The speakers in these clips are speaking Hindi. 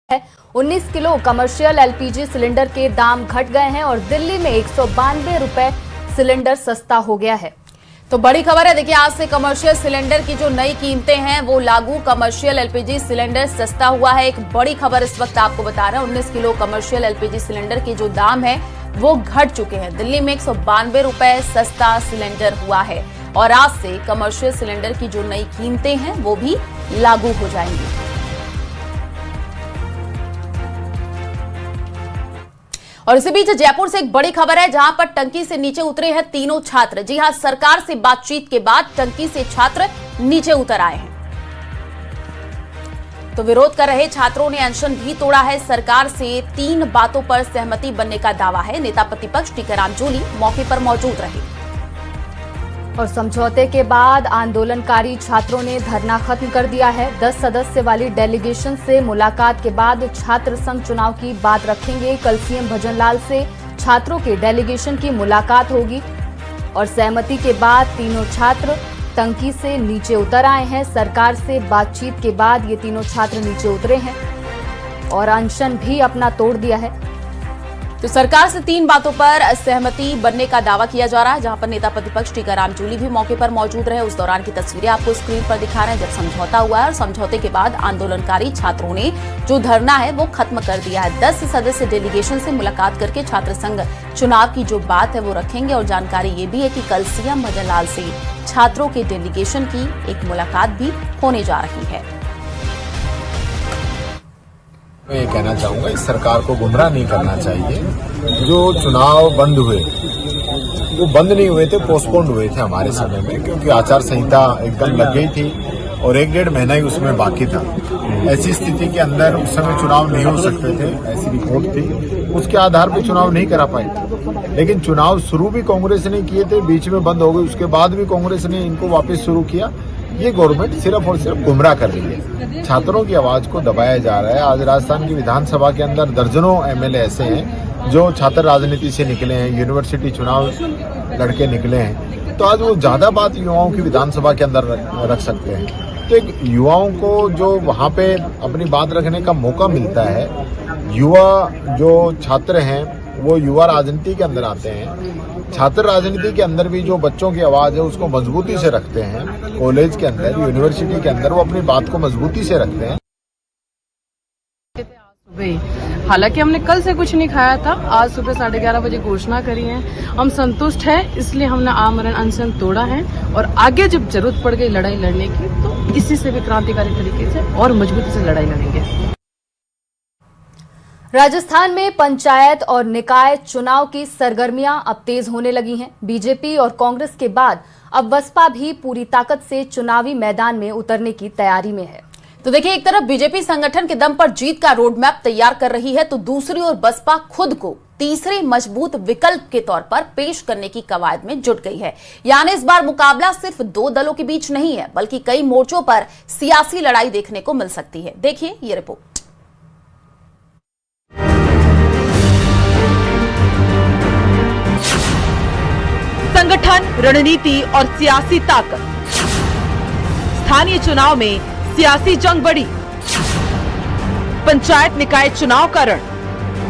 है। 19 किलो कमर्शियल एलपीजी सिलेंडर के दाम घट गए हैं और दिल्ली में 192 रुपए सिलेंडर सस्ता हो गया है। तो बड़ी खबर है, देखिए आज से कमर्शियल सिलेंडर की जो नई कीमतें हैं वो लागू। कमर्शियल एलपीजी सिलेंडर सस्ता हुआ है। एक बड़ी खबर इस वक्त आपको बता रहे हैं, 19 किलो कमर्शियल एलपीजी सिलेंडर के जो दाम है वो घट चुके हैं। दिल्ली में 192 रुपए सस्ता सिलेंडर हुआ है और आज से कमर्शियल सिलेंडर की जो नई कीमतें हैं वो भी लागू हो जाएंगी। और इसी बीच जयपुर से एक बड़ी खबर है, जहां पर टंकी से नीचे उतरे हैं तीनों छात्र। जी हां, सरकार से बातचीत के बाद टंकी से छात्र नीचे उतर आए हैं। तो विरोध कर रहे छात्रों ने अनशन भी तोड़ा है। सरकार से 3 बातों पर सहमति बनने का दावा है। नेता प्रतिपक्ष टीकाराम जूली मौके पर मौजूद रहे और समझौते के बाद आंदोलनकारी छात्रों ने धरना खत्म कर दिया है। 10 सदस्य वाली डेलीगेशन से मुलाकात के बाद छात्र संघ चुनाव की बात रखेंगे। कल सीएम भजनलाल से छात्रों के डेलीगेशन की मुलाकात होगी और सहमति के बाद तीनों छात्र टंकी से नीचे उतर आए हैं। सरकार से बातचीत के बाद ये तीनों छात्र नीचे उतरे हैं और अनशन भी अपना तोड़ दिया है। तो सरकार से 3 बातों पर सहमति बनने का दावा किया जा रहा है, जहां पर नेता प्रतिपक्ष टीकाराम जूली भी मौके पर मौजूद रहे। उस दौरान की तस्वीरें आपको स्क्रीन पर दिखा रहे हैं, जब समझौता हुआ है और समझौते के बाद आंदोलनकारी छात्रों ने जो धरना है वो खत्म कर दिया है। 10 सदस्य डेलीगेशन से मुलाकात करके छात्र संघ चुनाव की जो बात है वो रखेंगे और जानकारी ये भी है कि कल सीएम भजनलाल से छात्रों के डेलीगेशन की एक मुलाकात भी होने जा रही है। मैं ये कहना चाहूंगा, इस सरकार को गुमराह नहीं करना चाहिए। जो चुनाव बंद हुए वो बंद नहीं हुए थे, पोस्टपोन्ड हुए थे हमारे समय में, क्योंकि आचार संहिता एकदम लग गई थी और 1-1.5 महीना ही उसमें बाकी था। ऐसी स्थिति के अंदर उस समय चुनाव नहीं हो सकते थे, ऐसी रिपोर्ट थी। उसके आधार पर चुनाव नहीं करा पाए। लेकिन चुनाव शुरू भी कांग्रेस ने किए थे, बीच में बंद हो गए, उसके बाद भी कांग्रेस ने इनको वापस शुरू किया। ये गवर्नमेंट सिर्फ और सिर्फ गुमराह कर रही है, छात्रों की आवाज को दबाया जा रहा है। आज राजस्थान की विधानसभा के अंदर दर्जनों एमएलए ऐसे हैं जो छात्र राजनीति से निकले हैं, यूनिवर्सिटी चुनाव लड़के निकले हैं। तो आज वो ज्यादा बात युवाओं की विधानसभा के अंदर रख सकते हैं। तो एक युवाओं को जो वहाँ पे अपनी बात रखने का मौका मिलता है, युवा जो छात्र हैं वो युवा राजनीति के अंदर आते हैं। छात्र राजनीति के अंदर भी जो बच्चों की आवाज है उसको मजबूती से रखते हैं। कॉलेज के अंदर, यूनिवर्सिटी के अंदर वो अपनी बात को मजबूती से रखते हैं। हालांकि हमने कल से कुछ नहीं खाया था, आज सुबह 11:30 बजे घोषणा करी है। हम संतुष्ट हैं, इसलिए हमने आमरण अनशन तोड़ा है और आगे जब जरूरत पड़ गई लड़ाई लड़ने की तो इसी से भी क्रांतिकारी तरीके से और मजबूती से लड़ाई लड़ेंगे। राजस्थान में पंचायत और निकाय चुनाव की सरगर्मियां अब तेज होने लगी हैं। बीजेपी और कांग्रेस के बाद अब बसपा भी पूरी ताकत से चुनावी मैदान में उतरने की तैयारी में है। तो देखिए, एक तरफ बीजेपी संगठन के दम पर जीत का रोड मैप तैयार कर रही है, तो दूसरी ओर बसपा खुद को तीसरे मजबूत विकल्प के तौर पर पेश करने की कवायद में जुट गई है। यानी इस बार मुकाबला सिर्फ 2 दलों के बीच नहीं है, बल्कि कई मोर्चों पर सियासी लड़ाई देखने को मिल सकती है। देखिए ये रिपोर्ट। संगठन, रणनीति और सियासी ताकत। स्थानीय चुनाव में सियासी जंग बढ़ी। पंचायत निकाय चुनाव का रण।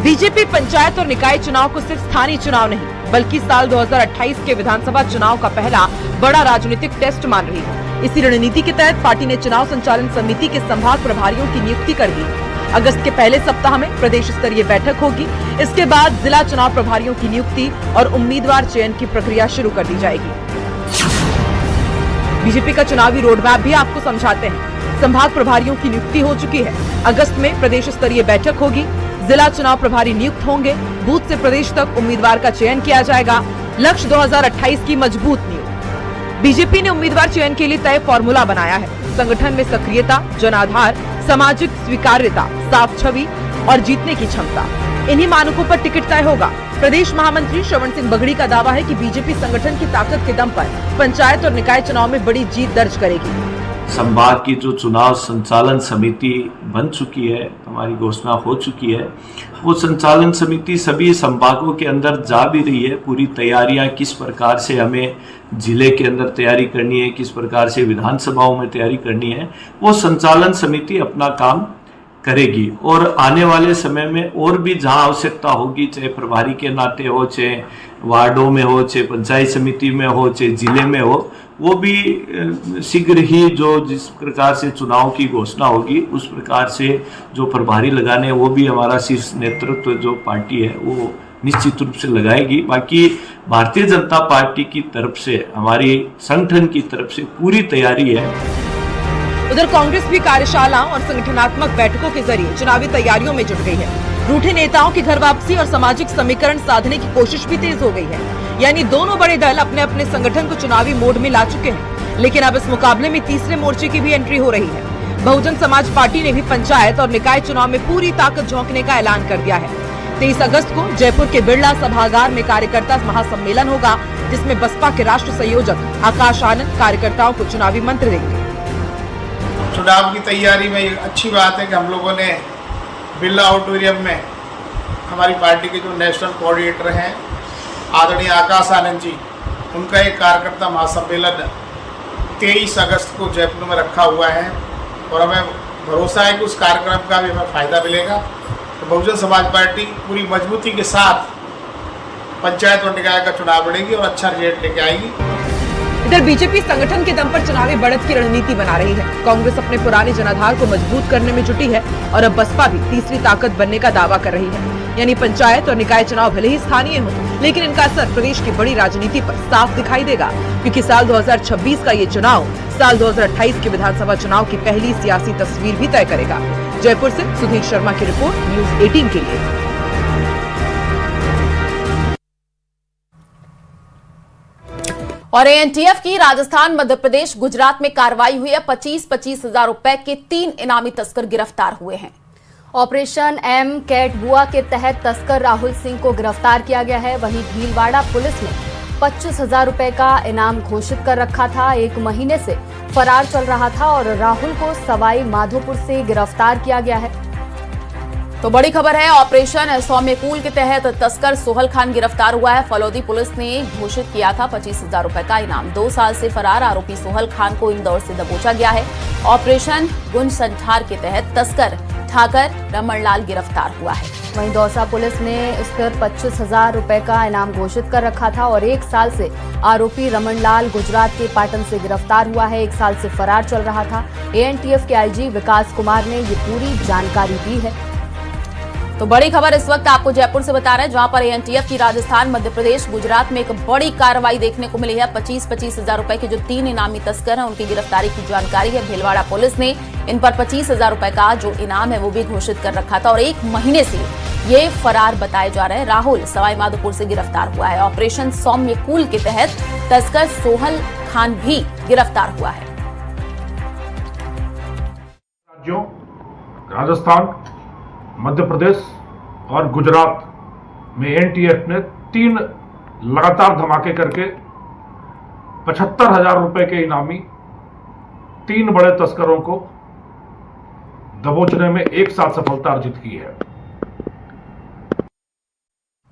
बीजेपी पंचायत और निकाय चुनाव को सिर्फ स्थानीय चुनाव नहीं बल्कि साल 2028 के विधानसभा चुनाव का पहला बड़ा राजनीतिक टेस्ट मान रही है। इसी रणनीति के तहत पार्टी ने चुनाव संचालन समिति के संभाग प्रभारियों की नियुक्ति कर दी। अगस्त के पहले सप्ताह में प्रदेश स्तरीय बैठक होगी। इसके बाद जिला चुनाव प्रभारियों की नियुक्ति और उम्मीदवार चयन की प्रक्रिया शुरू कर दी जाएगी। बीजेपी का चुनावी रोडमैप भी आपको समझाते हैं। संभाग प्रभारियों की नियुक्ति हो चुकी है। अगस्त में प्रदेश स्तरीय बैठक होगी। जिला चुनाव प्रभारी नियुक्त होंगे। बूथ से प्रदेश तक उम्मीदवार का चयन किया जाएगा। लक्ष्य 2028 की मजबूत नींव। बीजेपी ने उम्मीदवार चयन के लिए तय फॉर्मूला बनाया है। संगठन में सक्रियता, जनाधार, सामाजिक स्वीकार्यता, साफ छवि और जीतने की क्षमता, इन्हीं मानकों पर टिकट तय होगा। प्रदेश महामंत्री श्रवण सिंह बगड़ी का दावा है कि बीजेपी संगठन की ताकत के दम पर पंचायत और निकाय चुनाव में बड़ी जीत दर्ज करेगी। संभाग की जो चुनाव संचालन समिति बन चुकी है, हमारी घोषणा हो चुकी है, वो संचालन समिति सभी संभागों के अंदर जा भी रही है। पूरी तैयारियां किस प्रकार से हमें जिले के अंदर तैयारी करनी है, किस प्रकार से विधानसभाओं में तैयारी करनी है, वो संचालन समिति अपना काम करेगी। और आने वाले समय में और भी जहां आवश्यकता होगी, चाहे प्रभारी के नाते हो, चाहे वार्डों में हो, चाहे पंचायत समिति में हो, चाहे जिले में हो, वो भी शीघ्र ही जो जिस प्रकार से चुनाव की घोषणा होगी उस प्रकार से जो प्रभारी लगाने, वो भी हमारा शीर्ष नेतृत्व जो पार्टी है वो निश्चित रूप से लगाएगी। बाकी भारतीय जनता पार्टी की तरफ से, हमारी संगठन की तरफ से पूरी तैयारी है। उधर कांग्रेस भी कार्यशाला और संगठनात्मक बैठकों के जरिए चुनावी तैयारियों में जुट गई है। रूठे नेताओं की घर वापसी और सामाजिक समीकरण साधने की कोशिश भी तेज हो गई है। यानी दोनों बड़े दल अपने अपने संगठन को चुनावी मोड में ला चुके हैं। लेकिन अब इस मुकाबले में तीसरे मोर्चे की भी एंट्री हो रही है। बहुजन समाज पार्टी ने भी पंचायत और निकाय चुनाव में पूरी ताकत झोंकने का ऐलान कर दिया है। 23 अगस्त को जयपुर के बिरला सभागार में कार्यकर्ता महासम्मेलन होगा, जिसमें बसपा के राष्ट्रीय संयोजक आकाश आनंद कार्यकर्ताओं को चुनावी मंत्र देंगे। चुनाव की तैयारी में अच्छी बात है कि हम लोगों ने बिरला ऑडिटोरियम में हमारी पार्टी के जो नेशनल कोऑर्डिनेटर हैं आदरणीय आकाश आनंद जी, उनका एक कार्यकर्ता महासम्मेलन 23 अगस्त को जयपुर में रखा हुआ है और हमें भरोसा है कि उस कार्यक्रम का भी हमें फायदा मिलेगा। तो बहुजन समाज पार्टी पूरी मजबूती के साथ पंचायत और निकाय का चुनाव लड़ेगी और अच्छा रिजल्ट लेके आएगी। इधर बीजेपी संगठन के दम पर चुनावी बढ़त की रणनीति बना रही है। कांग्रेस अपने पुराने जनाधार को मजबूत करने में जुटी है और अब बसपा भी तीसरी ताकत बनने का दावा कर रही है। यानी पंचायत और निकाय चुनाव भले ही स्थानीय हो, लेकिन इनका असर प्रदेश की बड़ी राजनीति पर साफ दिखाई देगा, क्योंकि साल 2026 का ये चुनाव साल 2028 के विधानसभा चुनाव की पहली सियासी तस्वीर भी तय करेगा। जयपुर से सुधीर शर्मा की रिपोर्ट, न्यूज 18 के लिए। और एएनटीएफ की राजस्थान, मध्य प्रदेश, गुजरात में कार्रवाई हुई है। 25-25 हजार रुपए के 3 इनामी तस्कर गिरफ्तार हुए हैं। ऑपरेशन एम कैट बुआ के तहत तस्कर राहुल सिंह को गिरफ्तार किया गया है। वहीं भीलवाड़ा पुलिस ने 25,000 रुपए का इनाम घोषित कर रखा था। 1 महीने से फरार चल रहा था और राहुल को सवाई माधोपुर से गिरफ्तार किया गया है। तो बड़ी खबर है, ऑपरेशन सौम्यकूल के तहत तस्कर सोहल खान गिरफ्तार हुआ है। फलौदी पुलिस ने घोषित किया था 25,000 रुपए का इनाम। 2 साल से फरार आरोपी सोहल खान को इंदौर से दबोचा गया है। ऑपरेशन गुंज संठार के तहत तस्कर ठाकर रमणलाल गिरफ्तार हुआ है। वहीं दौसा पुलिस ने इस पर 25,000 रुपए का इनाम घोषित कर रखा था और 1 साल से आरोपी रमणलाल गुजरात के पाटन से गिरफ्तार हुआ है। 1 साल से फरार चल रहा था। एएनटीएफ के आईजी विकास कुमार ने ये पूरी जानकारी दी है। तो बड़ी खबर इस वक्त आपको जयपुर से बता रहे हैं, जहां पर एएनटीएफ की राजस्थान, मध्य प्रदेश, गुजरात में एक बड़ी कार्रवाई देखने को मिली है। 25-25 हजार रुपए के जो 3 इनामी तस्कर हैं, उनकी गिरफ्तारी की जानकारी है। भीलवाड़ा पुलिस ने इन पर 25,000 रुपए का जो इनाम है वो भी घोषित कर रखा था और 1 महीने से ये फरार बताए जा रहे हैं। राहुल सवाई माधोपुर से गिरफ्तार हुआ है। ऑपरेशन सौम्यकूल के तहत तस्कर सोहल खान भी गिरफ्तार हुआ है। राज्यों राजस्थान, मध्य प्रदेश और गुजरात में एएनटीएफ ने 3 लगातार धमाके करके 75,000 रुपए के इनामी 3 बड़े तस्करों को दबोचने में एक साथ सफलता अर्जित की है।